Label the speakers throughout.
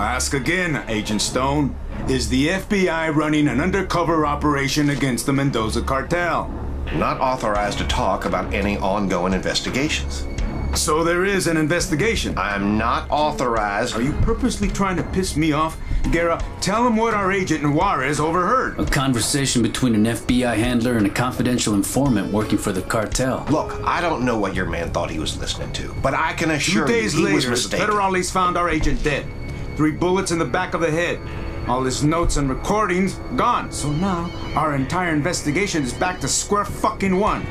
Speaker 1: I'll ask again, Agent Stone. Is the FBI running an undercover operation against the Mendoza cartel?
Speaker 2: Not authorized to talk about any ongoing investigations.
Speaker 1: So there is an investigation.
Speaker 2: I'm not authorized.
Speaker 1: Are you purposely trying to piss me off? Guerra, tell him what our agent in Juarez overheard.
Speaker 3: A conversation between an FBI handler and a confidential informant working for the cartel.
Speaker 2: Look, I don't know what your man thought he was listening to, but I can assure
Speaker 1: 2
Speaker 2: you
Speaker 1: days
Speaker 2: he was
Speaker 1: later, the
Speaker 2: mistaken.
Speaker 1: federales found our agent dead. 3 bullets in the back of the head. All his notes and recordings gone. So now, our entire investigation is back to square fucking one.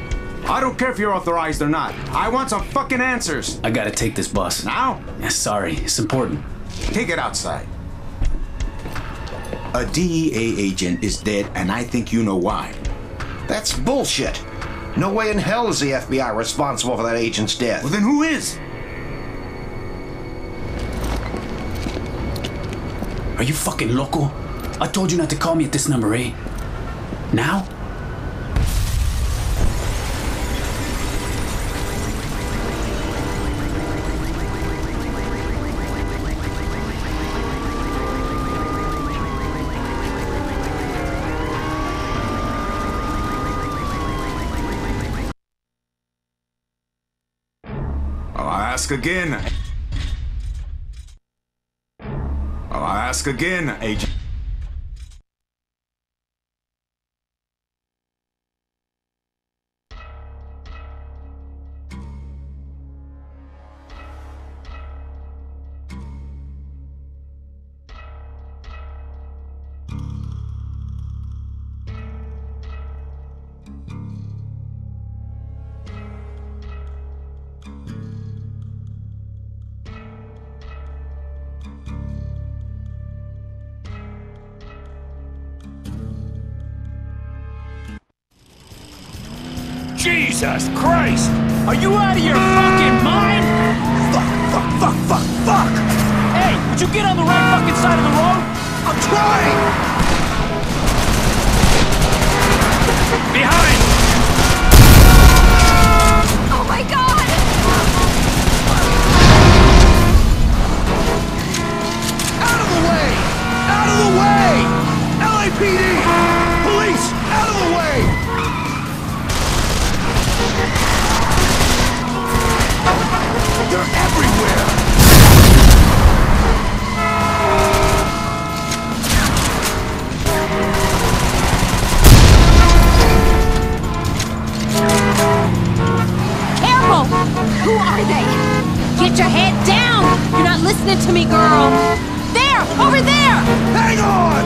Speaker 1: I don't care if you're authorized or not. I want some fucking answers.
Speaker 3: I gotta take this, boss.
Speaker 1: Now?
Speaker 3: Yeah, sorry, it's important.
Speaker 1: Take it outside. A DEA agent is dead, and I think you know why.
Speaker 2: That's bullshit. No way in hell is the FBI responsible for that agent's death.
Speaker 1: Well, then who is?
Speaker 3: Are you fucking loco? I told you not to call me at this number, eh? Now?
Speaker 1: I'll ask again. I'll ask again, Agent.
Speaker 4: Jesus Christ! Are you out of your fucking mind? Fuck! Hey, would you get on the right fucking side of the road? I'm trying! Behind!
Speaker 5: Oh my god!
Speaker 4: Out of the way! Out of the way! LAPD! Police! Out of the way! They're everywhere!
Speaker 5: Careful! Who are they? Get your head down! You're not listening to me, girl! There! Over there!
Speaker 4: Hang on!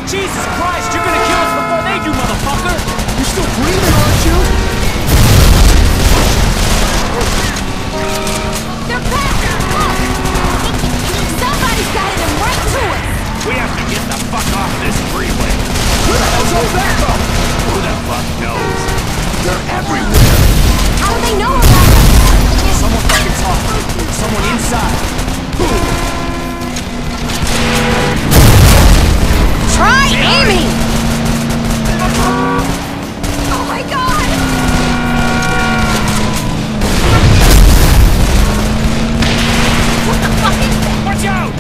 Speaker 4: Jesus Christ, you're gonna kill us before they do, motherfucker! You're still breathing, aren't you?
Speaker 5: They're back! Look! Somebody's guiding them right to us!
Speaker 4: We have to get the fuck off this freeway! Who the hell's our backup? Who the fuck knows? They're everywhere!
Speaker 5: How do they know about us?
Speaker 4: Someone fucking talk. Someone inside.
Speaker 5: Try aiming! Oh my god! What the fuck is that?
Speaker 4: Watch out!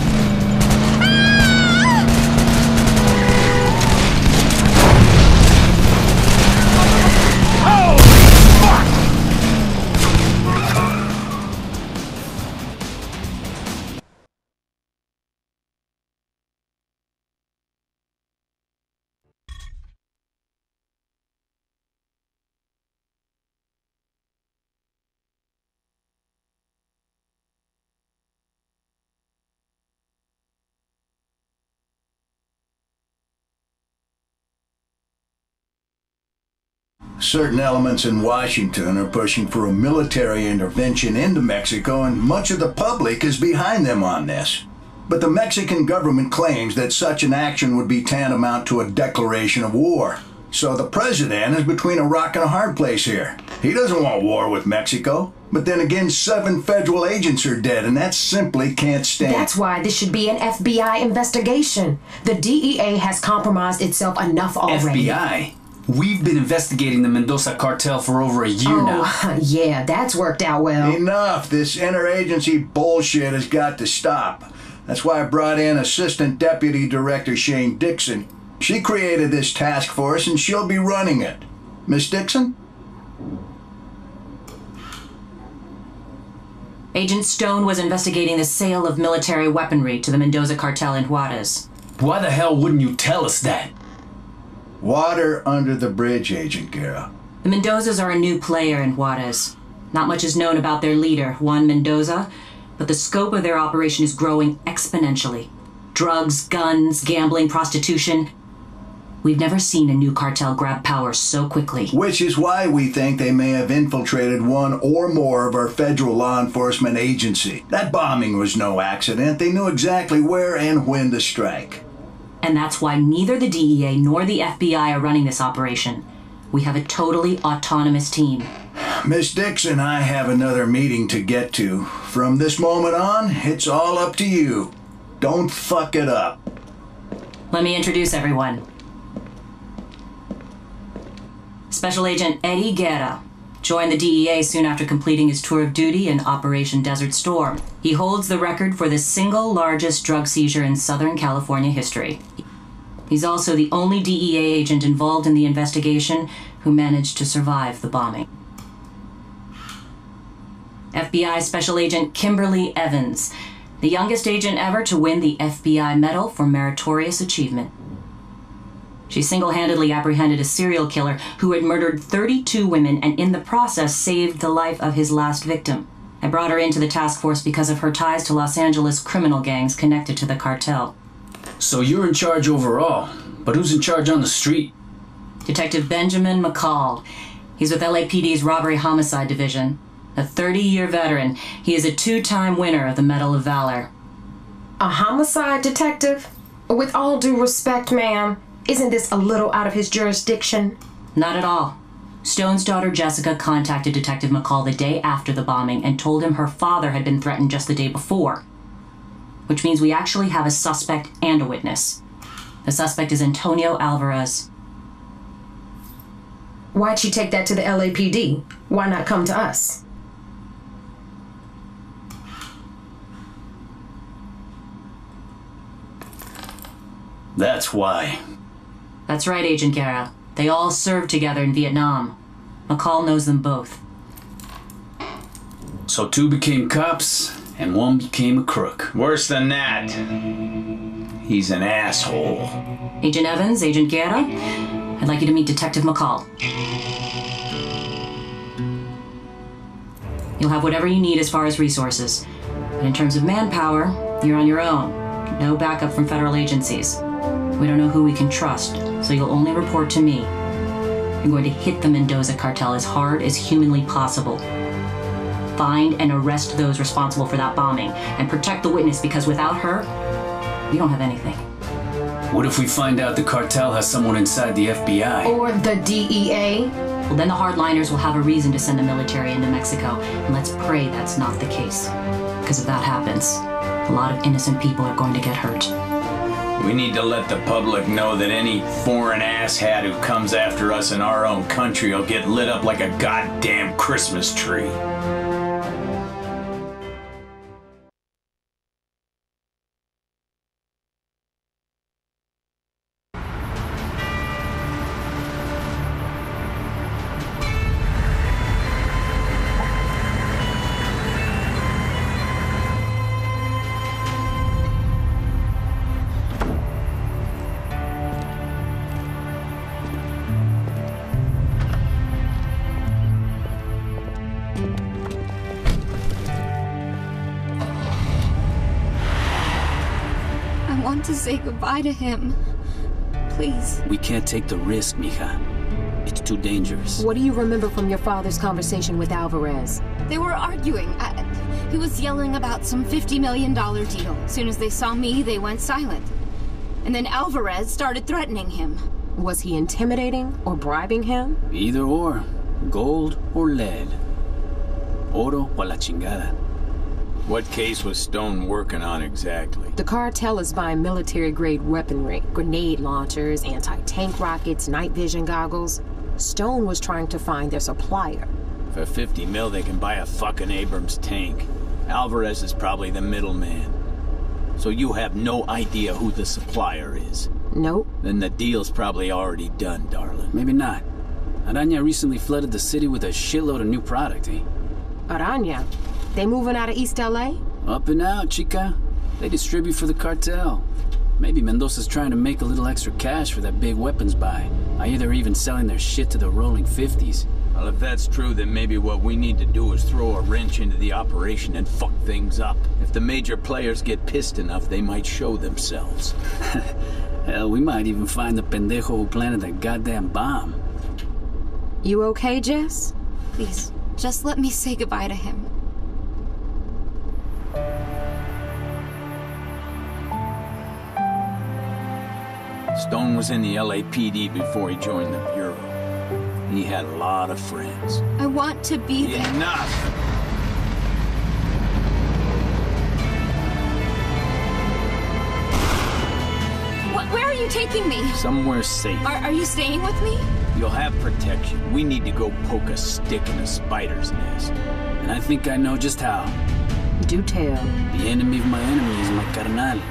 Speaker 4: Holy fuck!
Speaker 6: Certain elements in Washington are pushing for a military intervention into Mexico, and much of the public is behind them on this. But the Mexican government claims that such an action would be tantamount to a declaration of war. So the president is between a rock and a hard place here. He doesn't want war with Mexico. But then again, 7 federal agents are dead, and that simply can't stand.
Speaker 7: That's why this should be an FBI investigation. The DEA has compromised itself enough already.
Speaker 3: FBI? We've been investigating the Mendoza cartel for over a year now.
Speaker 7: Yeah, that's worked out well.
Speaker 6: Enough. This interagency bullshit has got to stop. That's why I brought in Assistant Deputy Director Shane Dixon. She created this task force and she'll be running it. Miss Dixon?
Speaker 8: Agent Stone was investigating the sale of military weaponry to the Mendoza cartel in Juarez.
Speaker 3: Why the hell wouldn't you tell us that?
Speaker 6: Water under the bridge, Agent Guerra.
Speaker 8: The Mendozas are a new player in Juarez. Not much is known about their leader, Juan Mendoza, but the scope of their operation is growing exponentially. Drugs, guns, gambling, prostitution. We've never seen a new cartel grab power so quickly.
Speaker 6: Which is why we think they may have infiltrated one or more of our federal law enforcement agency. That bombing was no accident. They knew exactly where and when to strike.
Speaker 8: And that's why neither the DEA nor the FBI are running this operation. We have a totally autonomous team.
Speaker 6: Miss Dixon, I have another meeting to get to. From this moment on, it's all up to you. Don't fuck it up.
Speaker 8: Let me introduce everyone. Special Agent Eddie Guerra joined the DEA soon after completing his tour of duty in Operation Desert Storm. He holds the record for the single largest drug seizure in Southern California history. He's also the only DEA agent involved in the investigation who managed to survive the bombing. FBI Special Agent Kimberly Evans, the youngest agent ever to win the FBI Medal for Meritorious Achievement. She single-handedly apprehended a serial killer who had murdered 32 women and in the process saved the life of his last victim. I brought her into the task force because of her ties to Los Angeles criminal gangs connected to the cartel.
Speaker 3: So you're in charge overall, but who's in charge on the street?
Speaker 8: Detective Benjamin McCall. He's with LAPD's Robbery Homicide Division. A 30-year veteran, he is a 2-time winner of the Medal of Valor.
Speaker 7: A homicide detective? With all due respect, ma'am, isn't this a little out of his jurisdiction?
Speaker 8: Not at all. Stone's daughter Jessica contacted Detective McCall the day after the bombing and told him her father had been threatened just the day before. Which means we actually have a suspect and a witness. The suspect is Antonio Alvarez.
Speaker 7: Why'd she take that to the LAPD? Why not come to us?
Speaker 3: That's why.
Speaker 8: That's right, Agent Guerra. They all served together in Vietnam. McCall knows them both.
Speaker 3: So 2 became cops, and 1 became a crook.
Speaker 1: Worse than that. He's an asshole.
Speaker 8: Agent Evans, Agent Guerra, I'd like you to meet Detective McCall. You'll have whatever you need as far as resources. But in terms of manpower, you're on your own. No backup from federal agencies. We don't know who we can trust, so you'll only report to me. You're going to hit the Mendoza cartel as hard as humanly possible. Find and arrest those responsible for that bombing, and protect the witness because without her, we don't have anything.
Speaker 3: What if we find out the cartel has someone inside the FBI?
Speaker 7: Or the DEA?
Speaker 8: Well, then the hardliners will have a reason to send the military into Mexico, and let's pray that's not the case. Because if that happens, a lot of innocent people are going to get hurt.
Speaker 1: We need to let the public know that any foreign asshat who comes after us in our own country will get lit up like a goddamn Christmas tree.
Speaker 9: I want to say goodbye to him. Please.
Speaker 3: We can't take the risk, mija. It's too dangerous.
Speaker 7: What do you remember from your father's conversation with Alvarez?
Speaker 9: They were arguing. He was yelling about some $50 million deal. As soon as they saw me, they went silent. And then Alvarez started threatening him.
Speaker 7: Was he intimidating or bribing him?
Speaker 3: Either or. Gold or lead. Oro o la chingada.
Speaker 4: What case was Stone working on exactly?
Speaker 7: The cartel is buying military-grade weaponry, grenade launchers, anti-tank rockets, night vision goggles. Stone was trying to find their supplier.
Speaker 4: For 50 mil, they can buy a fucking Abrams tank. Alvarez is probably the middleman. So you have no idea who the supplier is?
Speaker 7: Nope.
Speaker 4: Then the deal's probably already done, darling.
Speaker 3: Maybe not. Araña recently flooded the city with a shitload of new product, eh?
Speaker 7: Araña? They moving out of East LA?
Speaker 3: Up and out, chica. They distribute for the cartel. Maybe Mendoza's trying to make a little extra cash for that big weapons buy. Either they're even selling their shit to the rolling 50s.
Speaker 4: Well, if that's true, then maybe what we need to do is throw a wrench into the operation and fuck things up. If the major players get pissed enough, they might show themselves.
Speaker 3: Hell, we might even find the pendejo who planted that goddamn bomb.
Speaker 7: You okay, Jess?
Speaker 9: Please, just let me say goodbye to him.
Speaker 4: Stone was in the LAPD before he joined the Bureau. He had a lot of friends.
Speaker 9: I want to be there.
Speaker 4: Enough!
Speaker 9: Where are you taking me?
Speaker 4: Somewhere safe.
Speaker 9: Are you staying with me?
Speaker 4: You'll have protection. We need to go poke a stick in a spider's nest.
Speaker 3: And I think I know just how.
Speaker 7: Do tell.
Speaker 3: The enemy of my enemy is my carnal.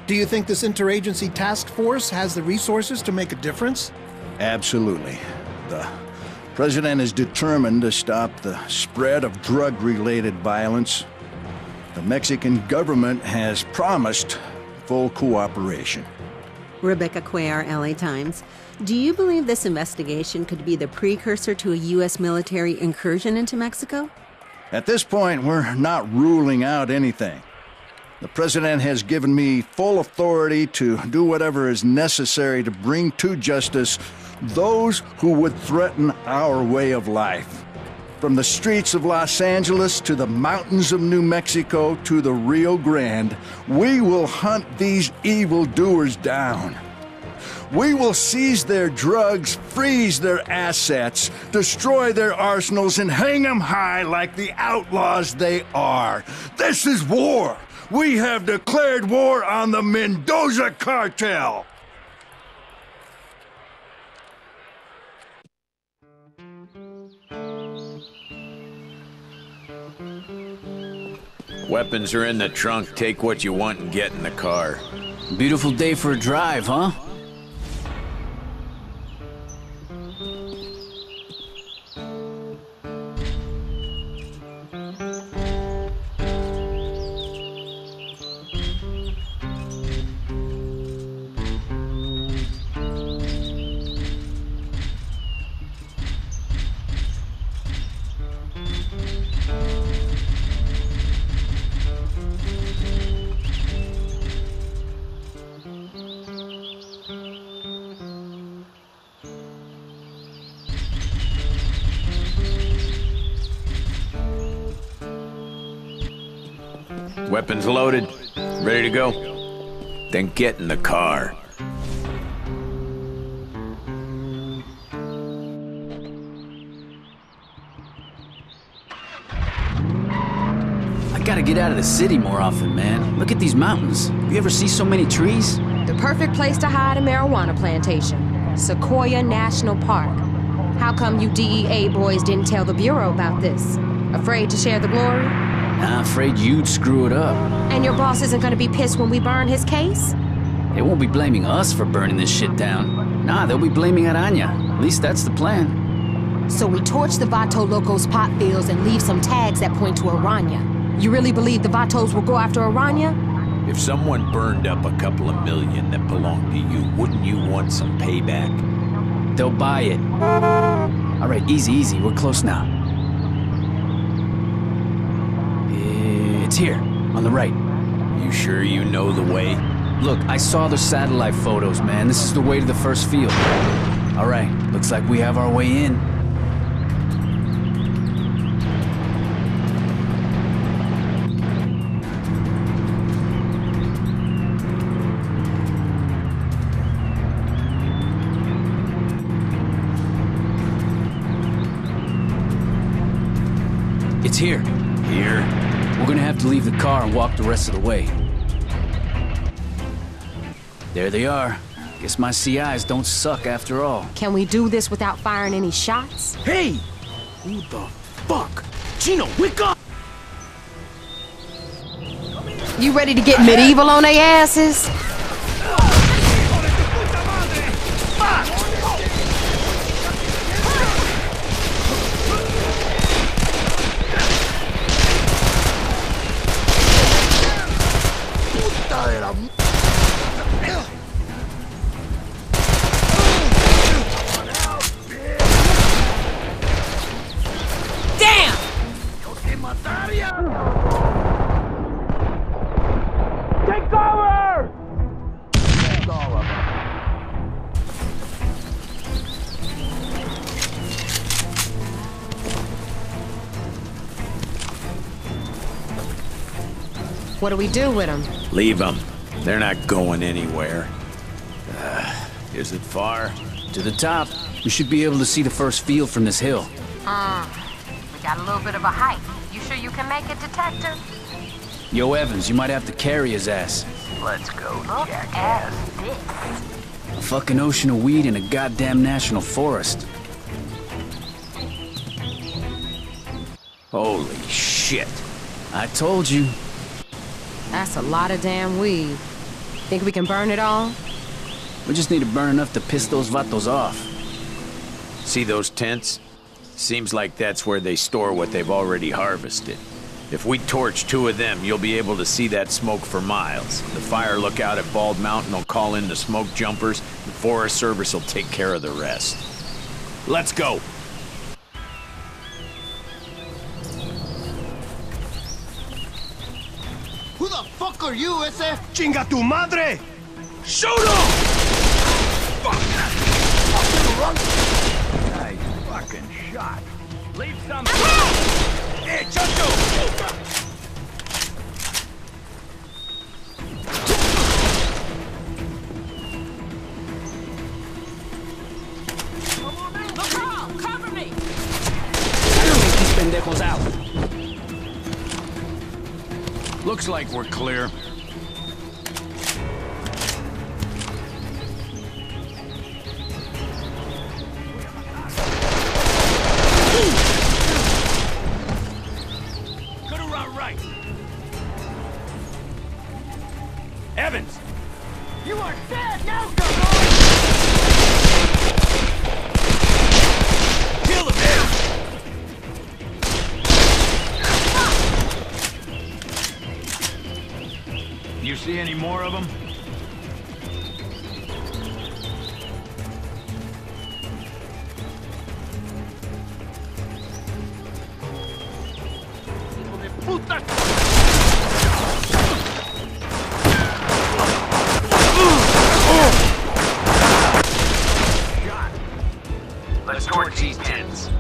Speaker 10: Do you think this interagency task force has the resources to make a difference?
Speaker 6: Absolutely. The president is determined to stop the spread of drug-related violence. The Mexican government has promised full cooperation.
Speaker 11: Rebecca Cuellar, LA Times. Do you believe this investigation could be the precursor to a U.S. military incursion into Mexico?
Speaker 6: At this point, we're not ruling out anything. The president has given me full authority to do whatever is necessary to bring to justice those who would threaten our way of life. From the streets of Los Angeles to the mountains of New Mexico to the Rio Grande, we will hunt these evildoers down. We will seize their drugs, freeze their assets, destroy their arsenals, and hang them high like the outlaws they are. This is war! We have declared war on the Mendoza Cartel!
Speaker 4: Weapons are in the trunk. Take what you want and get in the car.
Speaker 3: Beautiful day for a drive, huh?
Speaker 4: Weapons loaded. Ready to go? Then get in the car.
Speaker 3: I gotta get out of the city more often, man. Look at these mountains. You ever see so many trees?
Speaker 7: The perfect place to hide a marijuana plantation. Sequoia National Park. How come you DEA boys didn't tell the Bureau about this? Afraid to share the glory?
Speaker 3: I'm afraid you'd screw it up.
Speaker 7: And your boss isn't gonna be pissed when we burn his case?
Speaker 3: They won't be blaming us for burning this shit down. Nah, they'll be blaming Araña. At least that's the plan.
Speaker 7: So we torch the Vato Locos pot fields and leave some tags that point to Araña. You really believe the Vatos will go after Araña?
Speaker 4: If someone burned up a couple of million that belonged to you, wouldn't you want some payback?
Speaker 3: They'll buy it. All right, easy, easy. We're close now. It's here, on the right.
Speaker 4: You sure you know the way?
Speaker 3: Look, I saw the satellite photos, man. This is the way to the first field. All right, looks like we have our way in. It's here.
Speaker 4: Here?
Speaker 3: We're gonna have to leave the car and walk the rest of the way. There they are. Guess my CIs don't suck after all.
Speaker 7: Can we do this without firing any shots?
Speaker 3: Hey! Who the fuck? Chino, wake up!
Speaker 7: You ready to get medieval on their asses?
Speaker 3: Take cover!
Speaker 7: What do we do with them?
Speaker 4: Leave them. They're not going anywhere. Is it far?
Speaker 3: To the top. We should be able to see the first field from this hill.
Speaker 7: We got a little bit of a hike. You sure you can make it, Detective?
Speaker 3: Yo, Evans, you might have to carry his ass.
Speaker 12: Let's go, jackass.
Speaker 3: A fucking ocean of weed in a goddamn national forest.
Speaker 4: Holy shit.
Speaker 3: I told you.
Speaker 7: That's a lot of damn weed. Think we can burn it all?
Speaker 3: We just need to burn enough to piss those vatos off.
Speaker 4: See those tents? Seems like that's where they store what they've already harvested. If we torch 2 of them, you'll be able to see that smoke for miles. The fire lookout at Bald Mountain will call in the smoke jumpers. The Forest Service will take care of the rest. Let's go!
Speaker 12: Who the fuck are you, SF?
Speaker 1: Chinga tu madre!
Speaker 4: Shoot him!
Speaker 12: Fuck! Nice fucking shot. Leave some.
Speaker 4: Hey, Chacho!
Speaker 5: Cover me!
Speaker 3: Take these pendejos out.
Speaker 4: Looks like we're clear.
Speaker 12: Could've run right.
Speaker 4: Evans!
Speaker 12: You are dead now,
Speaker 4: Kill him, man!
Speaker 12: You see any more of them? Hijo de puta!
Speaker 4: Let's torch these tents.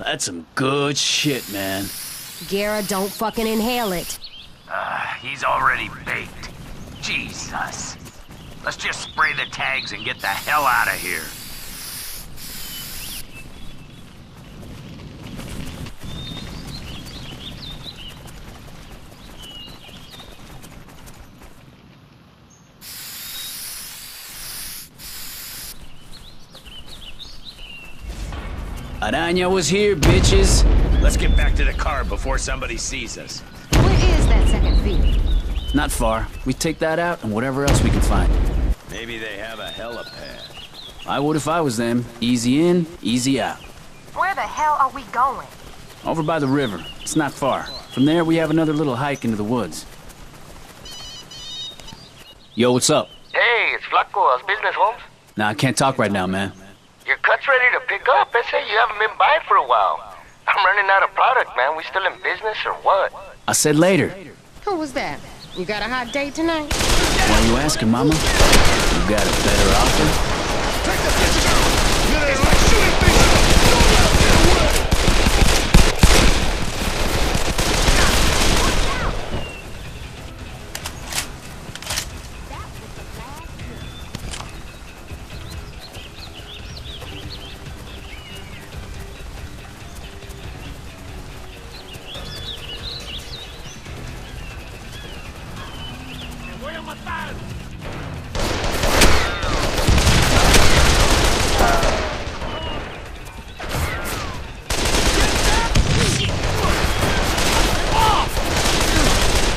Speaker 3: That's some good shit, man.
Speaker 7: Guerra, don't fucking inhale it.
Speaker 12: He's already baked. Jesus. Let's just spray the tags and get the hell out of here.
Speaker 3: Araña was here, bitches.
Speaker 4: Let's get back to the car before somebody sees us.
Speaker 7: Where is that second field?
Speaker 3: Not far. We take that out and whatever else we can find.
Speaker 4: Maybe they have a helipad.
Speaker 3: I would if I was them. Easy in, easy out.
Speaker 7: Where the hell are we going?
Speaker 3: Over by the river. It's not far. From there, we have another little hike into the woods. Yo, what's up?
Speaker 13: Hey, it's Flaco. How's business, Holmes?
Speaker 3: Nah, I can't talk right now, man.
Speaker 13: Your cut's ready to pick up. I say you haven't been by for a while. I'm running out of product, man. We still in business or what?
Speaker 3: I said later.
Speaker 7: Who was that? You got a hot date tonight?
Speaker 3: Why are you asking, Mama? You got a better offer?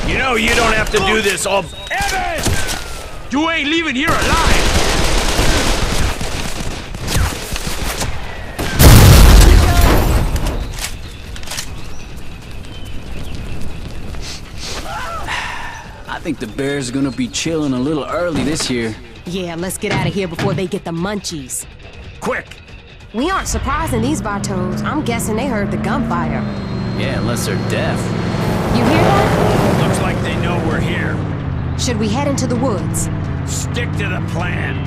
Speaker 4: You know you don't have to do this all... Evan! You ain't leaving here alive!
Speaker 3: I think the Bears are gonna be chilling a little early this year.
Speaker 7: Yeah, let's get out of here before they get the munchies.
Speaker 4: Quick!
Speaker 7: We aren't surprising these Bartos. I'm guessing they heard the gunfire.
Speaker 3: Yeah, unless they're deaf.
Speaker 7: You hear that?
Speaker 4: Looks like they know we're here.
Speaker 7: Should we head into the woods?
Speaker 4: Stick to the plan.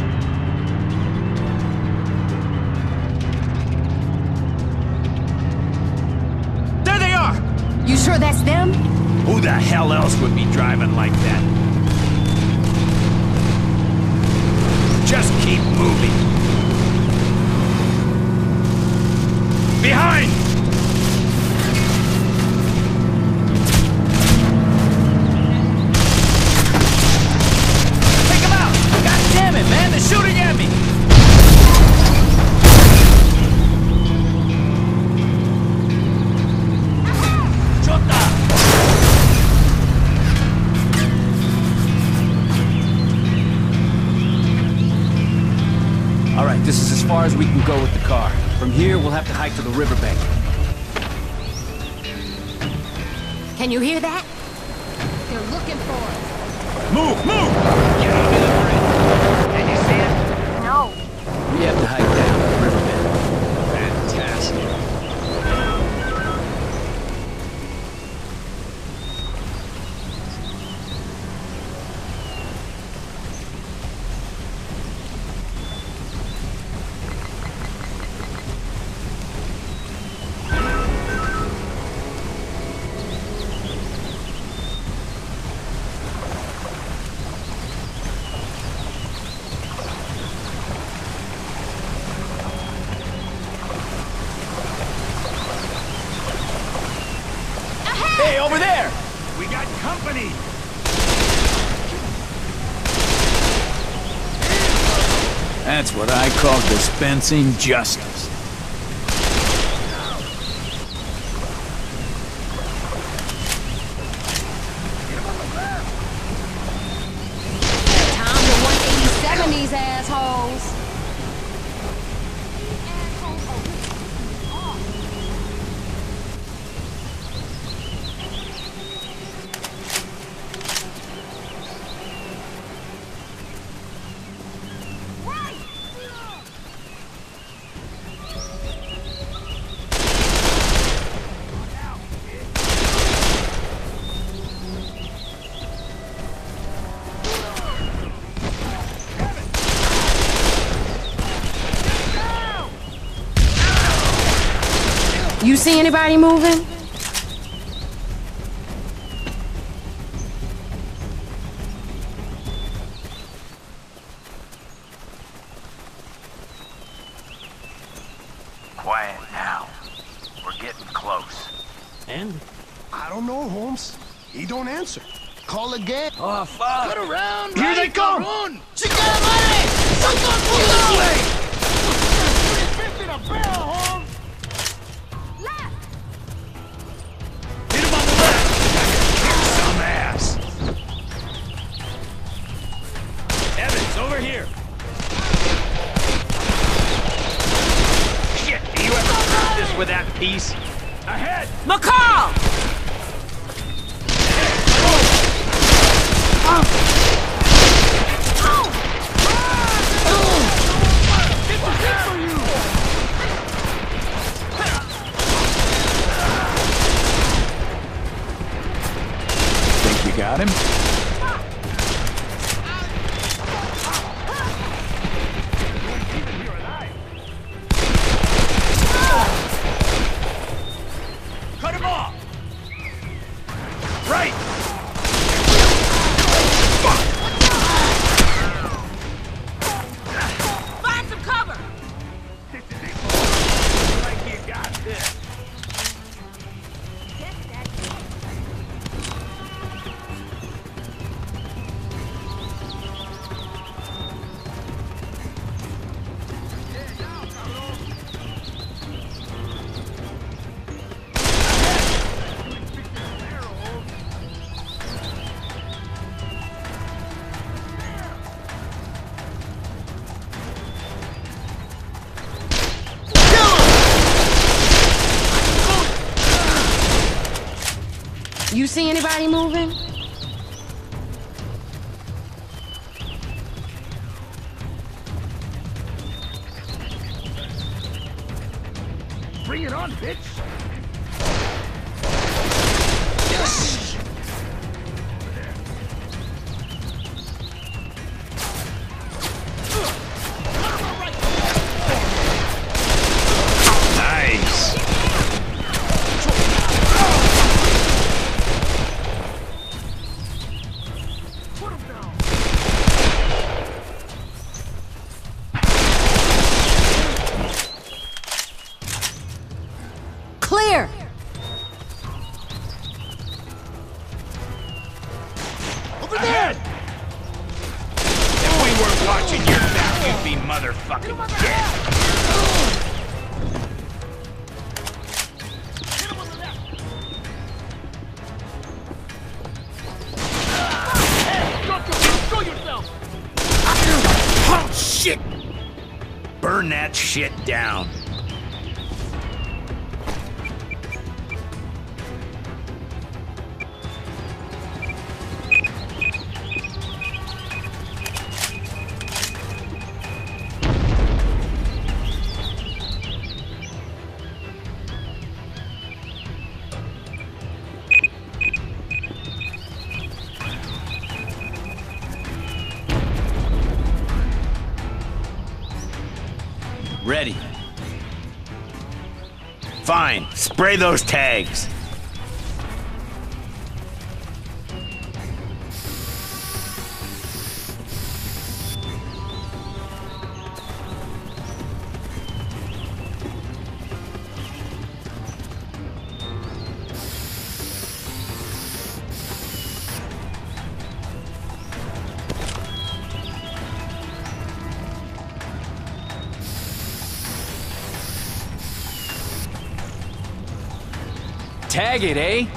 Speaker 4: There they are!
Speaker 7: You sure that's them?
Speaker 4: Who the hell else would be driving like that? Just keep moving. Behind! Take him out! God damn it, man! They're shooting at me!
Speaker 3: Alright, this is as far as we can go with the car. From here, we'll have to hike to the riverbank.
Speaker 7: Can you hear that? They're looking for us.
Speaker 4: Move! Move! Get on to the bridge. Can you see it?
Speaker 7: No.
Speaker 3: We have to hike down the riverbed.
Speaker 4: Fantastic. Hey, over there! We got company! That's what I call dispensing justice.
Speaker 7: Time to 187 these assholes. You see anybody moving?
Speaker 12: Quiet now. We're getting close.
Speaker 14: And? I don't know, Holmes. He don't answer. Call again.
Speaker 12: Oh, fuck!
Speaker 14: Cut around!
Speaker 6: Here they come!
Speaker 14: Run! Chica madre! Someone pull this way! 350 to barrel, Holmes!
Speaker 4: Hit him on the left! Kick some ass! Evans, over here! Shit, do you ever practice with that piece? Ahead!
Speaker 5: call!
Speaker 4: Think you got him?
Speaker 12: Cut him off! Right!
Speaker 5: Find some cover!
Speaker 12: Like you got this.
Speaker 7: You see anybody moving?
Speaker 14: Bring it on, bitch!
Speaker 4: Nice.
Speaker 7: Clear!
Speaker 14: Over there!
Speaker 12: If we weren't watching your back, you'd be motherfucking dead.
Speaker 14: Go yourself!
Speaker 12: Oh, shit! Burn that shit down.
Speaker 4: Ready.
Speaker 12: Fine, spray those tags.
Speaker 3: Tag it, eh?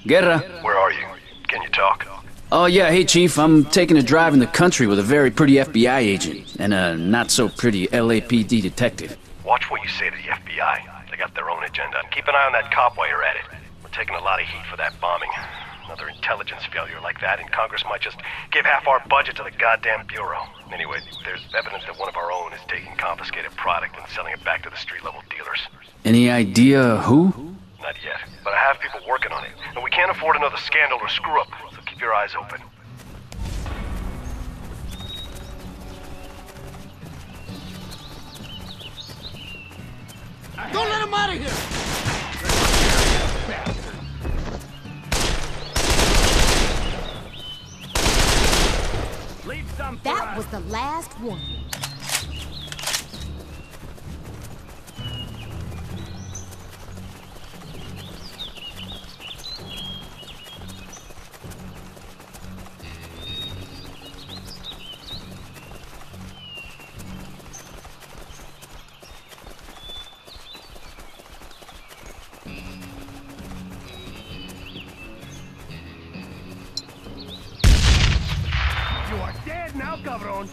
Speaker 3: Guerra.
Speaker 15: Where are you? Can you talk?
Speaker 3: Oh yeah, hey Chief, I'm taking a drive in the country with a very pretty FBI agent and a not-so-pretty LAPD detective.
Speaker 15: Watch what you say to the FBI. They got their own agenda. Keep an eye on that cop while you're at it. We're taking a lot of heat for that bombing. Another intelligence failure like that, and Congress might just give half our budget to the goddamn Bureau. Anyway, there's evidence that one of our own is taking confiscated product and selling it back to the street-level dealers.
Speaker 3: Any idea who?
Speaker 15: Not yet, but I have people working on it, and we can't afford another scandal or screw-up, so keep your eyes open.
Speaker 14: Don't let him out of here!
Speaker 5: That was the last one.
Speaker 14: cabrón.